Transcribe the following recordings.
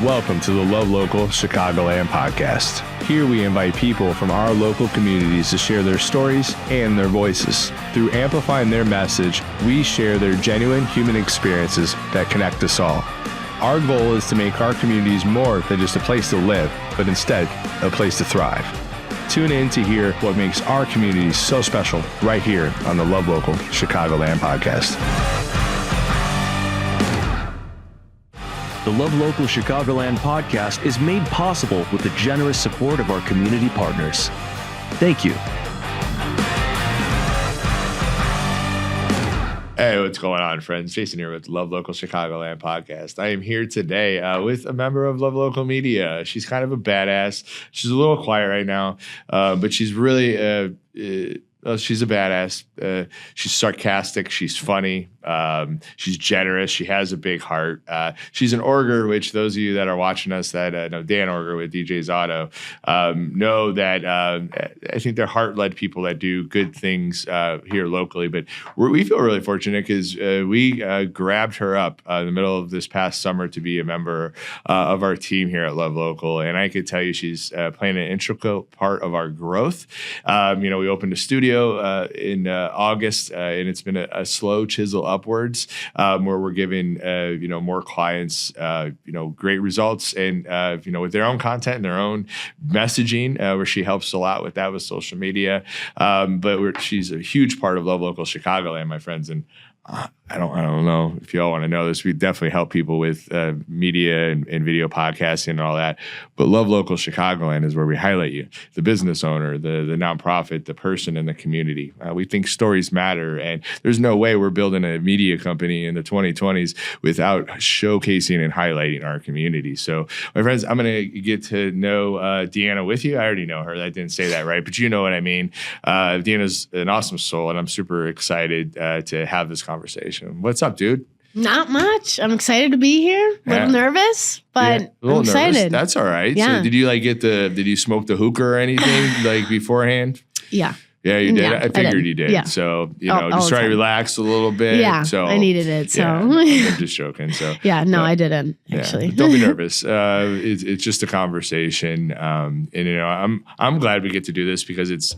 Welcome to the Love Local Chicagoland Podcast. Here we invite people from our local communities to share their stories and their voices. Through amplifying their message, we share their genuine human experiences that connect us all. Our goal is to make our communities more than just a place to live, but instead, a place to thrive. Tune in to hear what makes our communities so special right here on the Love Local Chicagoland Podcast. The Love Local Chicagoland Podcast is made possible with the generous support of our community partners. Thank you. Hey, what's going on, friends? Jason here with Love Local Chicagoland Podcast. I am here today with a member of Love Local Media. She's kind of a badass. She's a little quiet right now, but she's really she's a badass. She's sarcastic. She's funny. She's generous. She has a big heart. She's an Origer, which those of you that are watching us that know Deanna Origer with DJ's Auto know that I think they're heart-led people that do good things here locally. But we feel really fortunate because we grabbed her up in the middle of this past summer to be a member of our team here at Love Local. And I could tell you she's playing an integral part of our growth. We opened a studio in August, and it's been a slow chisel upwards, where we're giving more clients great results and with their own content and their own messaging, where she helps a lot with that with social media. But she's a huge part of Love Local Chicagoland, my friends, and I don't know if you all want to know this. We definitely help people with media and video podcasting and all that. But Love Local Chicagoland is where we highlight you, the business owner, the nonprofit, the person in the community. We think stories matter, and there's no way we're building a media company in the 2020s without showcasing and highlighting our community. So, my friends, I'm going to get to know Deanna with you. I already know her. I didn't say that right, but you know what I mean. Deanna's an awesome soul, and I'm super excited to have this conversation. What's up, dude? Not much. I'm excited to be here. A little nervous, but I'm excited. Nervous. That's all right. Yeah. So did you did you smoke the hookah or anything beforehand? Yeah. Yeah, you did. Yeah, I figured you did. Yeah. So, just try to relax a little bit. Yeah, so I needed it. So I'm just joking. So yeah, no, I didn't actually. Yeah, don't be nervous. It's just a conversation. And I'm glad we get to do this because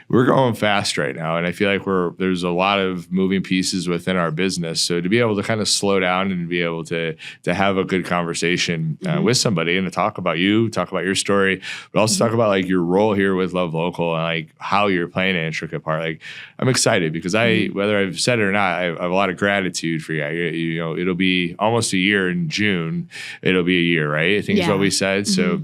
we're going fast right now, and I feel like there's a lot of moving pieces within our business. So to be able to kind of slow down and be able to have a good conversation with somebody and to talk about your story, but also talk about like your role here with Love Local and like how you're playing an intricate part. Like I'm excited because whether I've said it or not, I have a lot of gratitude for you. It'll be almost a year in June. It'll be a year, right? I think is what we said. So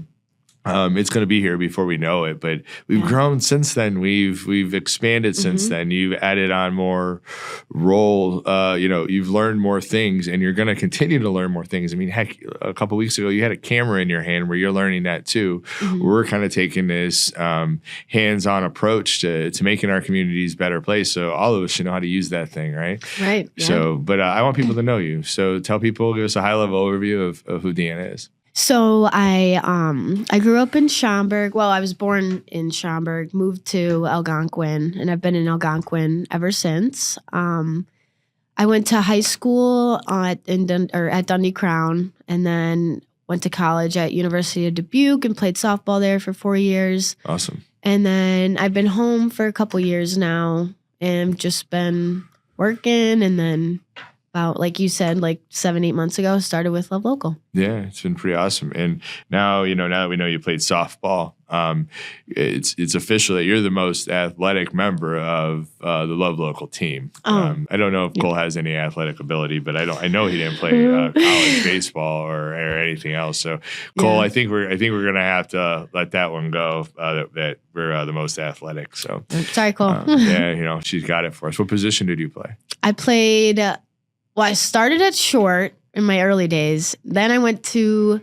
it's going to be here before we know it, but we've grown since then. We've expanded since then. You've added on more role. You've learned more things, and you're going to continue to learn more things. I mean, heck, a couple weeks ago, you had a camera in your hand where you're learning that too. We're kind of taking this hands-on approach to making our communities a better place. So all of us should know how to use that thing, right? Right. Yeah. So, but I want people to know you. So tell people, give us a high-level overview of who Deanna is. So I grew up in Schaumburg. Well, I was born in Schaumburg, moved to Algonquin, and I've been in Algonquin ever since. I went to high school at Dundee Crown, and then went to college at University of Dubuque and played softball there for 4 years. Awesome. And then I've been home for a couple years now, and just been working, and then about, like you said, like 7-8 months ago, started with Love Local. Yeah, it's been pretty awesome. And now, now that we know you played softball, it's official that you're the most athletic member of the Love Local team. I don't know if Cole has any athletic ability, but I know he didn't play college baseball or anything else. So Cole, I think we're gonna have to let that one go. That we're the most athletic. So sorry, Cole. She's got it for us. What position did you play? I played. I started at short in my early days. Then I went to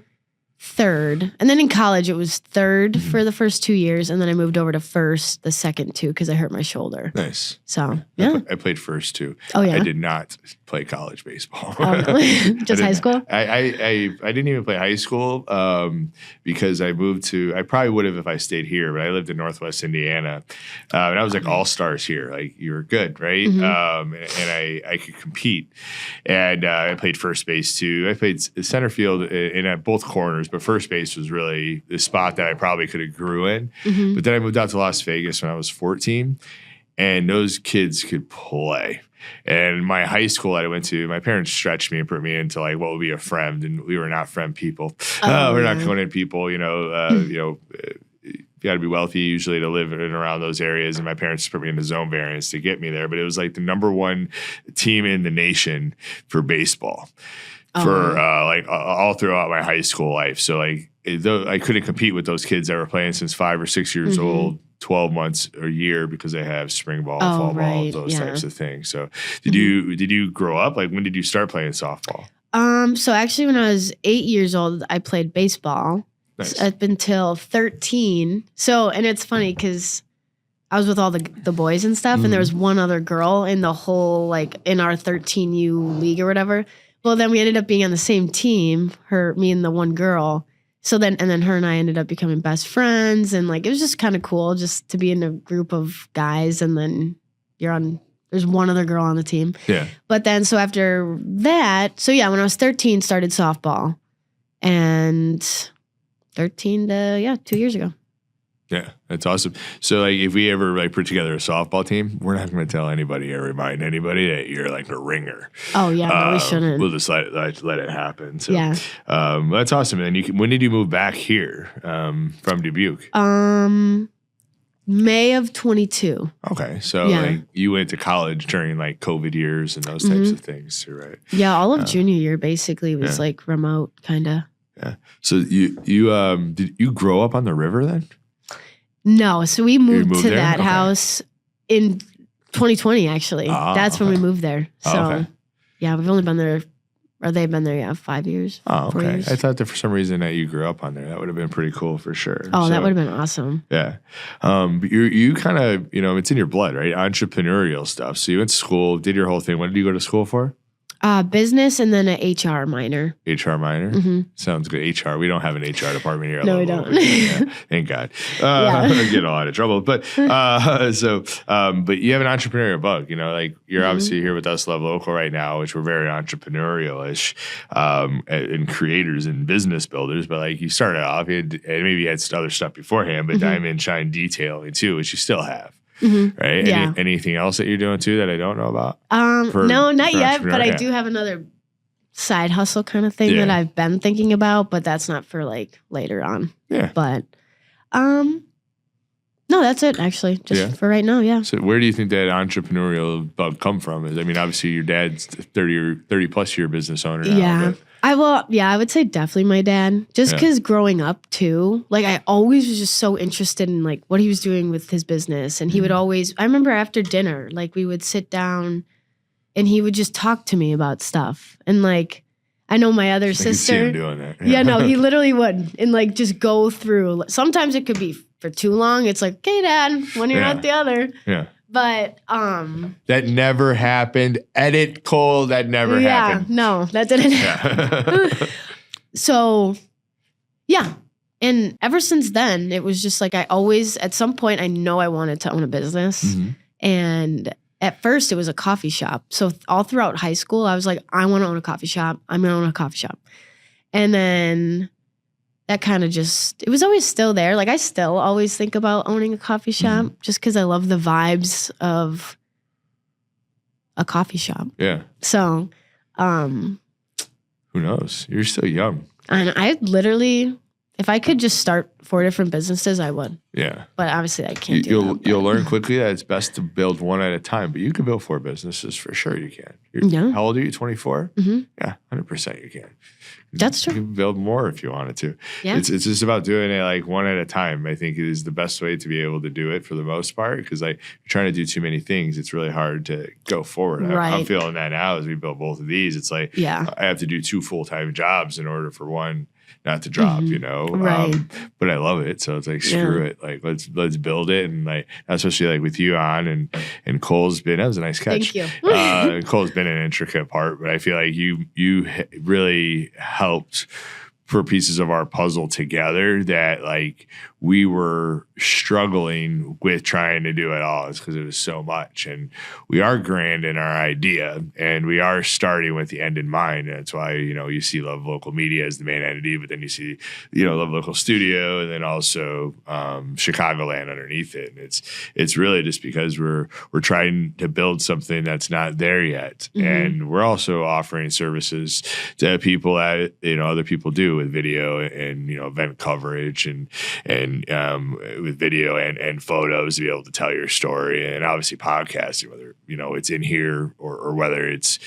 third. And then in college, it was third for the first 2 years. And then I moved over to first the second 2 because I hurt my shoulder. Nice. So, yeah. I played first too. Oh, yeah. I did not play college baseball. Oh, really? Just high school? I didn't even play high school because I moved to, I probably would have if I stayed here, but I lived in Northwest Indiana. And I was like all-stars here. Like, you were good, right? And I could compete. And I played first base too. I played center field and at both corners, but first base was really the spot that I probably could have grew in. But then I moved out to Las Vegas when I was 14, and those kids could play. And my high school that I went to, my parents stretched me and put me into like what would be a friend, and we were not friend people. We're not going in people, you got to be wealthy usually to live in and around those areas. And my parents put me into zone variants to get me there. But it was like the number one team in the nation for baseball for like all throughout my high school life. So like I couldn't compete with those kids that were playing since 5 or 6 years old, 12 months or a year, because they have spring ball, fall ball, those types of things. So did you grow up? Like, when did you start playing softball? So actually when I was 8 years old, I played baseball. Nice. Up until 13. So, and it's funny because I was with all the boys and stuff, and there was one other girl in the whole, like, in our 13U league or whatever. Well, then we ended up being on the same team, me and the one girl. So then, and then her and I ended up becoming best friends, and like, it was just kind of cool just to be in a group of guys, and then there's one other girl on the team. Yeah. But then, so after that, when I was 13, started softball, and 13 to 2 years ago. Yeah, that's awesome. So like, if we ever like put together a softball team, we're not going to tell anybody or remind anybody that you're like a ringer. Oh yeah, no, we shouldn't. We'll just let it happen. So yeah, that's awesome. And when did you move back here from Dubuque? May of 22. Okay, so like you went to college during like COVID years and those types of things, right? Yeah, all of junior year basically was like remote, kind of. Yeah. So did you grow up on the river then? No, so we moved to that house in 2020. Actually, that's when we moved there. So yeah, we've only been there, or they've been there 5 years. Oh, 4 okay. years. I thought that for some reason that you grew up on there. That would have been pretty cool for sure. Oh, that would have been awesome. Yeah. But you kind of, it's in your blood, right? Entrepreneurial stuff. So you went to school, did your whole thing. What did you go to school for? Business and then an HR minor. HR minor? Sounds good. HR. We don't have an HR department here. No, we don't. Yeah. Thank God. I'm getting a lot of trouble. But but you have an entrepreneurial bug, like you're obviously here with us, Love Local right now, which we're very entrepreneurial-ish and creators and business builders. But like you started off, and maybe you had other stuff beforehand, but diamond, shine, detailing too, which you still have. Right? Yeah. Anything else that you're doing too that I don't know about? No, not yet. But I do have another side hustle kind of thing that I've been thinking about, but that's not for like later on. Yeah. But no, that's it actually. Just for right now. Yeah. So where do you think that entrepreneurial bug come from? Obviously your dad's 30 plus year business owner now. Yeah. But. I would say definitely my dad. Just because growing up too, like I always was just so interested in like what he was doing with his business. And he would always, I remember after dinner, like we would sit down and he would just talk to me about stuff. And like, I know my other sister. I can see him doing that. Yeah, no, he literally would. And like just go through, sometimes it could be for too long. It's like, okay, Dad, one ear out the other. Yeah. But that never happened. Edit Cole, that never happened. No, that didn't happen. So, yeah. And ever since then, it was just like I always, at some point, I know I wanted to own a business. And at first, it was a coffee shop. So all throughout high school, I was like, I want to own a coffee shop. I'm going to own a coffee shop. And then that kind of it was always still there. Like I still always think about owning a coffee shop just because I love the vibes of a coffee shop. Yeah. So, who knows? You're still young. And I literally, if I could just start 4 different businesses, I would. Yeah. But obviously I can't do that. You'll learn quickly that it's best to build one at a time, but you can build 4 businesses for sure. You can. How old are you? 24? Yeah, 100% you can. That's true. You can build more if you wanted to. Yeah. It's just about doing it like one at a time. I think it is the best way to be able to do it for the most part, because like you're trying to do too many things. It's really hard to go forward. Right. I'm feeling that now as we build both of these. It's like I have to do 2 full-time jobs in order for one not to drop, you know. Right. But I love it, so it's like screw it, like let's build it, and like especially like with you on and Cole's been, that was a nice catch. Thank you. Cole's been an intricate part, but I feel like you really helped put pieces of our puzzle together that like we were struggling with trying to do it all, is because it was so much. And we are grand in our idea, and we are starting with the end in mind. And that's why, you know, you see Love Local Media as the main entity, but then you see, you know, Love Local Studio, and then also Chicagoland underneath it. And it's really just because we're trying to build something that's not there yet. And we're also offering services to people that, you know, other people do with video and, you know, event coverage and with video and photos to be able to tell your story, and obviously podcasting, whether, you know, it's in here or whether it's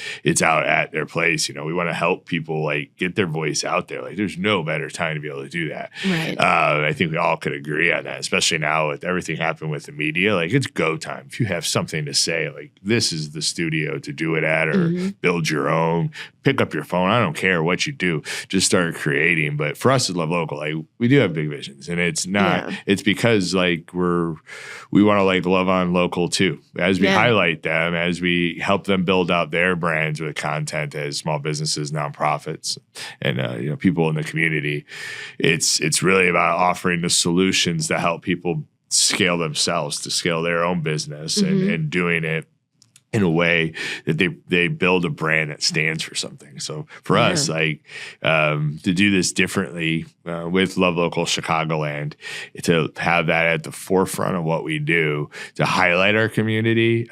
out at their place. You know, we want to help people like get their voice out there. Like there's no better time to be able to do that. Right. I think we all could agree on that, especially now with everything happening with the media. Like it's go time. If you have something to say, like this is the studio to do it at, or build your own, pick up your phone. I don't care what you do, just start creating. But for us at Love Local, like we do have big visions, and it's not, it's because like we want to like love on local too, as we highlight them, as we help them build out their brands with content as small businesses, nonprofits, and you know, people in the community. It's really about offering the solutions that help people scale themselves, to scale their own business, and doing it in a way that they build a brand that stands for something. So for us, like to do this differently with Love Local Chicagoland, to have that at the forefront of what we do, to highlight our community,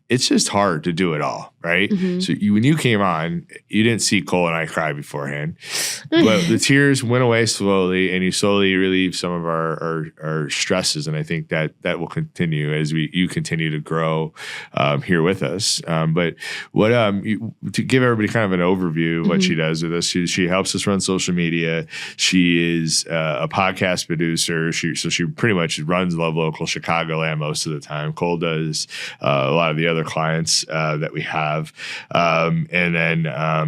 it's just hard to do it all, right? So when you came on, you didn't see Cole and I cry beforehand, but the tears went away slowly, and you slowly relieved some of our stresses. And I think that will continue as you continue to grow here with us. But what to give everybody kind of an overview of what she does with us, she helps us run social media. She is a podcast producer. So she pretty much runs Love Local Chicagoland most of the time. Cole does a lot of the other clients that we have. And then I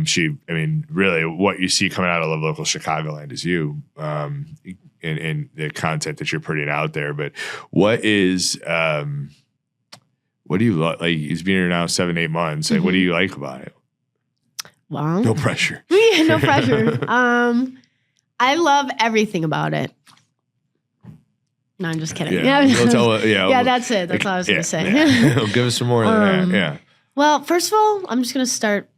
mean, really what you see coming out of Love Local Chicagoland is you and the content that you're putting out there. But what is what do you like? He's been here now 7-8 months. Like, what do you like about it? Well, no pressure. Yeah, no pressure. I love everything about it. No, I'm just kidding. Yeah, that's it. That's all I was going to say. Give us some more than that. Yeah. Well, first of all, I'm just going to start.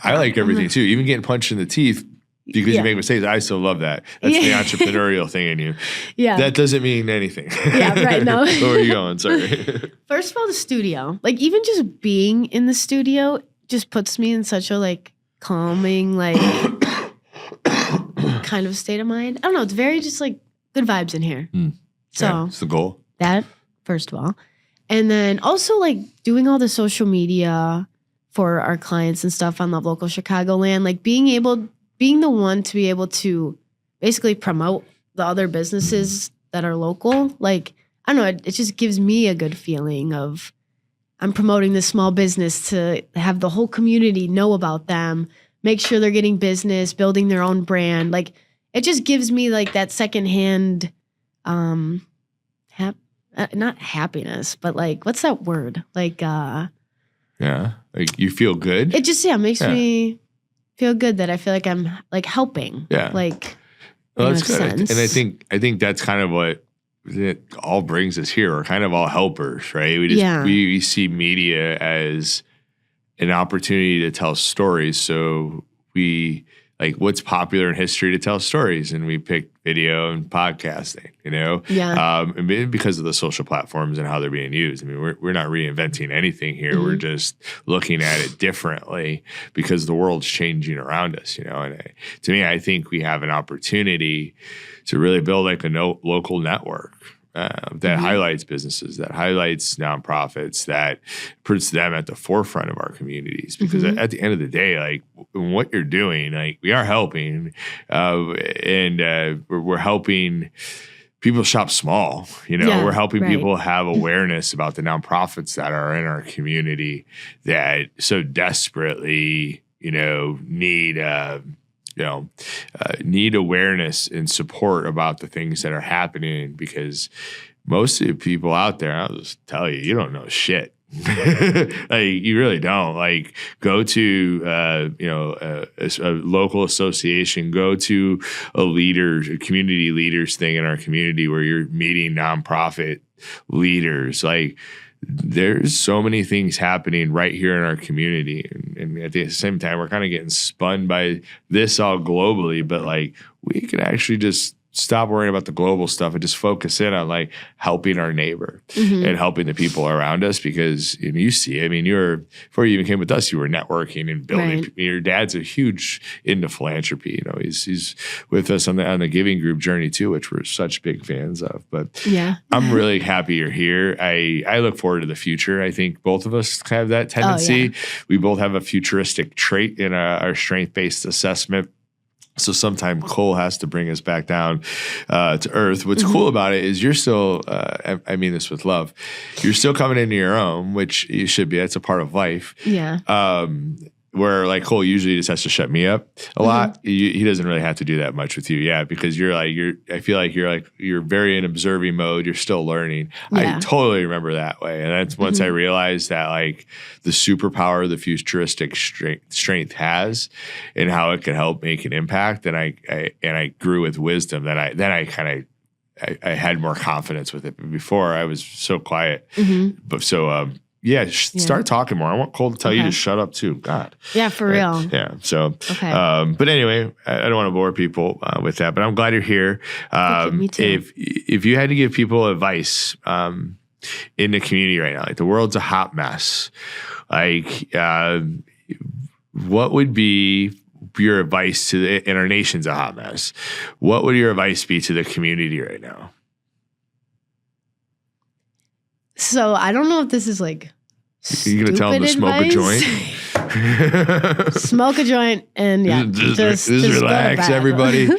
I like everything too. Even getting punched in the teeth because you make mistakes. I still love that. That's the entrepreneurial thing in you. Yeah. That doesn't mean anything. Yeah, right. No. Where are you going? Sorry. First of all, the studio. Like even just being in the studio just puts me in such a like calming, like kind of state of mind. I don't know. It's very just like good vibes in here. So it's the goal. That, first of all. And then also like doing all the social media for our clients and stuff on Love Local Chicagoland, like being the one to be able to basically promote the other businesses that are local. Like, I don't know, it just gives me a good feeling of I'm promoting this small business to have the whole community know about them, make sure they're getting business, building their own brand. Like, it just gives me like that secondhand, not happiness, but like, what's that word? Like, like you feel good. It just, makes me feel good that I feel like I'm like helping. Yeah. Like, well, that's good. Sense. And I think that's kind of what it all brings us here. We're kind of all helpers, right? We see media as an opportunity to tell stories. So we like what's popular in history to tell stories, and we picked video and podcasting, you know? Yeah. And because of the social platforms and how they're being used. I mean, we're not reinventing anything here. We're just looking at it differently because the world's changing around us, you know? And to me, I think we have an opportunity to really build like a local network that highlights businesses, that highlights nonprofits, that puts them at the forefront of our communities. Because at the end of the day, like what you're doing, like we are helping, and we're helping people shop small. You know, we're helping people have awareness about the nonprofits that are in our community that so desperately, you know, need need awareness and support about the things that are happening, because most of the people out there, I'll just tell you, you don't know shit. Like, you really don't. Like, go to a local association, go to a community leaders thing in our community where you're meeting nonprofit leaders. Like, there's so many things happening right here in our community, and at the same time, we're kind of getting spun by this all globally. But like, we can actually just stop worrying about the global stuff and just focus in on like helping our neighbor and helping the people around us, because you see, I mean, before you even came with us, you were networking and building. Right. Your dad's a huge into philanthropy. He's with us on the giving group journey too, which we're such big fans of. But yeah, I'm really happy you're here. I look forward to the future. I think both of us have that tendency. Oh, yeah. We both have a futuristic trait in our strength-based assessment. So sometime Cole has to bring us back down to earth. What's cool about it is you're still, I mean this with love, you're still coming into your own, which you should be. That's a part of life. Yeah. Where like Cole usually just has to shut me up a lot. He doesn't really have to do that much with you. Yeah. Because I feel like you're very in observing mode. You're still learning. Yeah. I totally remember that way. And that's once I realized that like the superpower the futuristic strength has and how it can help make an impact. And I grew with wisdom. Then I had more confidence with it. Before I was so quiet, but start talking more. I want Cole to tell you to shut up too. God. Yeah, for real. Yeah. So, Okay. But anyway, I don't want to bore people with that, but I'm glad you're here. Me too. If you had to give people advice in the community right now, like the world's a hot mess, like what would be your advice and our nation's a hot mess. What would your advice be to the community right now? So I don't know if this is like You're gonna tell them to smoke a joint? Smoke a joint and just relax, everybody.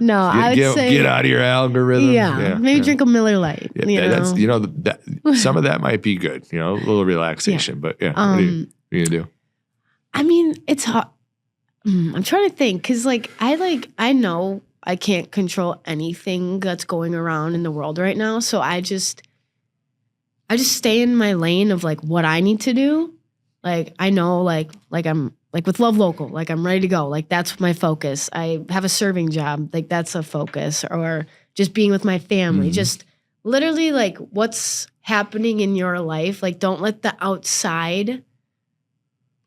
No, I would say get out of your algorithm. Maybe drink a Miller Lite. Some of that might be good. A little relaxation. But what are you gonna do? I mean, it's hard. I'm trying to think because I know I can't control anything that's going around in the world right now, so I just stay in my lane of like what I need to do. Like I know like I'm like with Love Local, like I'm ready to go. Like that's my focus. I have a serving job, like that's a focus, or just being with my family. Just literally like what's happening in your life. Like don't let the outside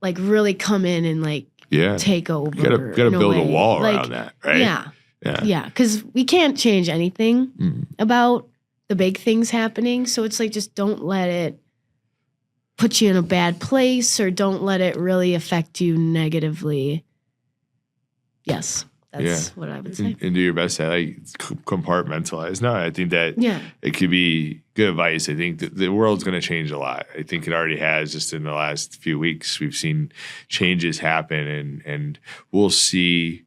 like really come in and like take over. You gotta build a wall around that, right? Yeah. Because we can't change anything about the big things happening. So it's like, just don't let it put you in a bad place, or don't let it really affect you negatively. Yes, that's what I would say. And do your best to compartmentalize. No, I think that it could be good advice. I think that the world's going to change a lot. I think it already has. Just in the last few weeks, we've seen changes happen, and we'll see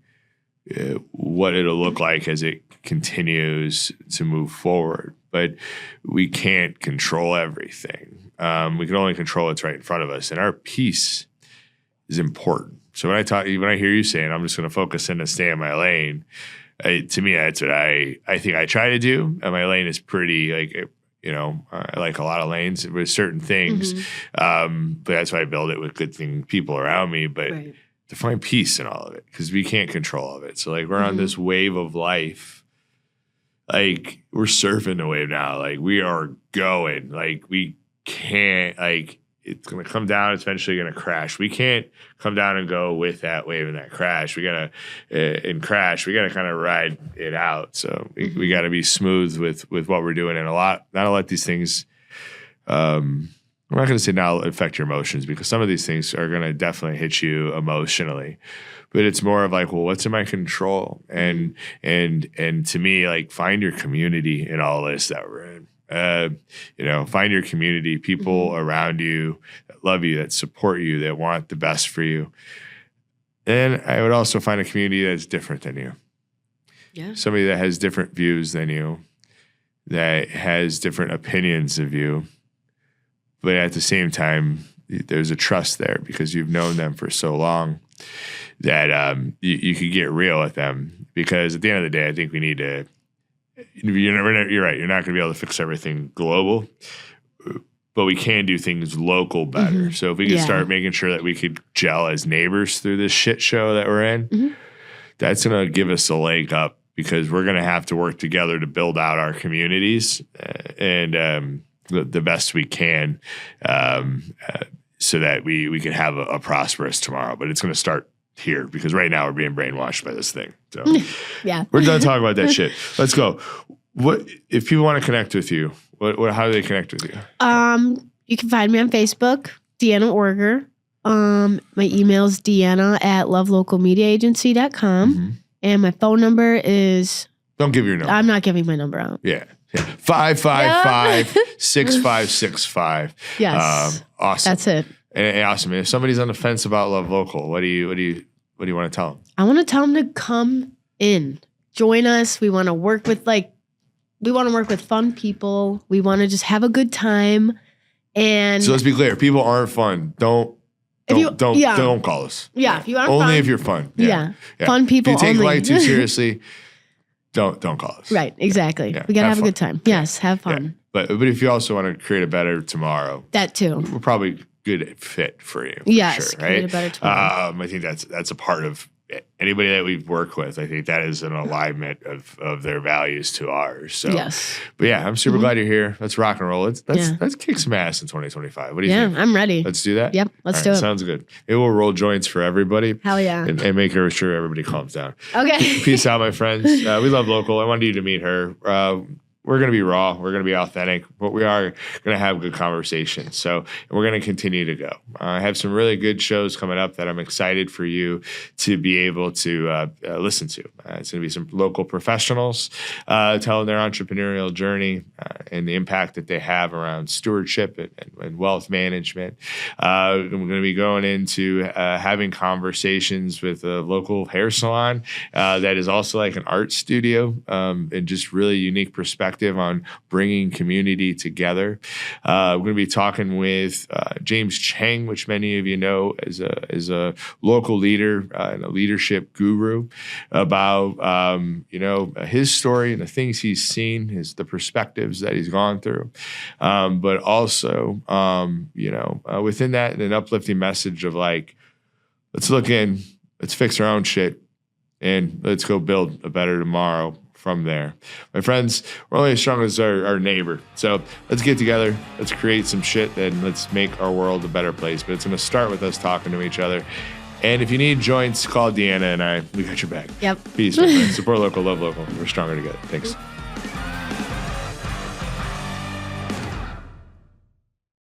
what it'll look like as it continues to move forward. But we can't control everything. We can only control what's right in front of us, and our peace is important. So when I hear you saying, I'm just going to focus in and stay in my lane, to me, that's what I think I try to do. And my lane is pretty I like a lot of lanes with certain things, but that's why I build it with good people around me. But to find peace in all of it, because we can't control all of it. So like we're on this wave of life. Like we're surfing the wave now. Like we are going. Like we can't. Like it's gonna come down. It's eventually gonna crash. We can't come down and go with that wave and that crash. We gotta crash. We gotta kind of ride it out. So we gotta be smooth with what we're doing, and not to let these things. I'm not gonna say now affect your emotions, because some of these things are gonna definitely hit you emotionally. But it's more of like, well, what's in my control? And to me, like find your community in all this that we're in. Find your community, people around you that love you, that support you, that want the best for you. And I would also find a community that's different than you. Yeah. Somebody that has different views than you, that has different opinions of you, but at the same time there's a trust there because you've known them for so long that you could get real with them. Because at the end of the day, I think we need to. You're right. You're not going to be able to fix everything global, but we can do things local better. So if we could start making sure that we could gel as neighbors through this shit show that we're in, that's going to give us a leg up because we're going to have to work together to build out our communities and the best we can so that we can have a prosperous tomorrow. But it's going to start here because right now we're being brainwashed by this thing. So we're done talking about that shit. Let's go. What if people want to connect with you? How do they connect with you? You can find me on Facebook, Deanna Origer. My email is deanna@lovelocalmediaagency.com. And my phone number is... Don't give your number. I'm not giving my number out. Yeah. 555-6565. Yes. Awesome. That's it. And awesome. If somebody's on the fence about Love Local, what do you want to tell them? I want to tell them to come in, join us. We want to work with fun people. We want to just have a good time. And so let's be clear, people aren't fun. Don't call us. Yeah, if you aren't only fun, if you're fun. Yeah. Fun people. If you take only. life too seriously, don't call us. Right, exactly. Yeah. We gotta have a good time. Yes, have fun. Yeah. But if you also want to create a better tomorrow, that too. We're probably good fit for you. Yes, sure, create right? a better tomorrow. I think that's a part of anybody that we've worked with. I think that is an alignment of their values to ours. So, yes. But yeah, I'm super glad you're here. Let's rock and roll. Let's kick some ass in 2025. What do you think? Yeah, I'm ready. Let's do that. Yep, let's do it. Sounds good. It will roll joints for everybody. Hell yeah. And make sure everybody calms down. Okay. Peace out, my friends. We love Local. I wanted you to meet her. We're going to be raw. We're going to be authentic, but we are going to have good conversations. So we're going to continue to go. I have some really good shows coming up that I'm excited for you to be able to listen to. It's going to be some local professionals telling their entrepreneurial journey and the impact that they have around stewardship and wealth management. I'm going to be going into having conversations with a local hair salon that is also like an art studio and just really unique perspective on bringing community together. We're going to be talking with James Chang, which many of you know as a local leader and a leadership guru, about his story and the things he's seen, the perspectives that he's gone through, but also within that an uplifting message of like, let's look in, let's fix our own shit, and let's go build a better tomorrow from there. My friends, we're only as strong as our neighbor. So let's get together, let's create some shit, and let's make our world a better place. But it's going to start with us talking to each other. And if you need joints, call Deanna and I. We got your back. Yep. Peace, my friends. Support local, love local. We're stronger together. Thanks.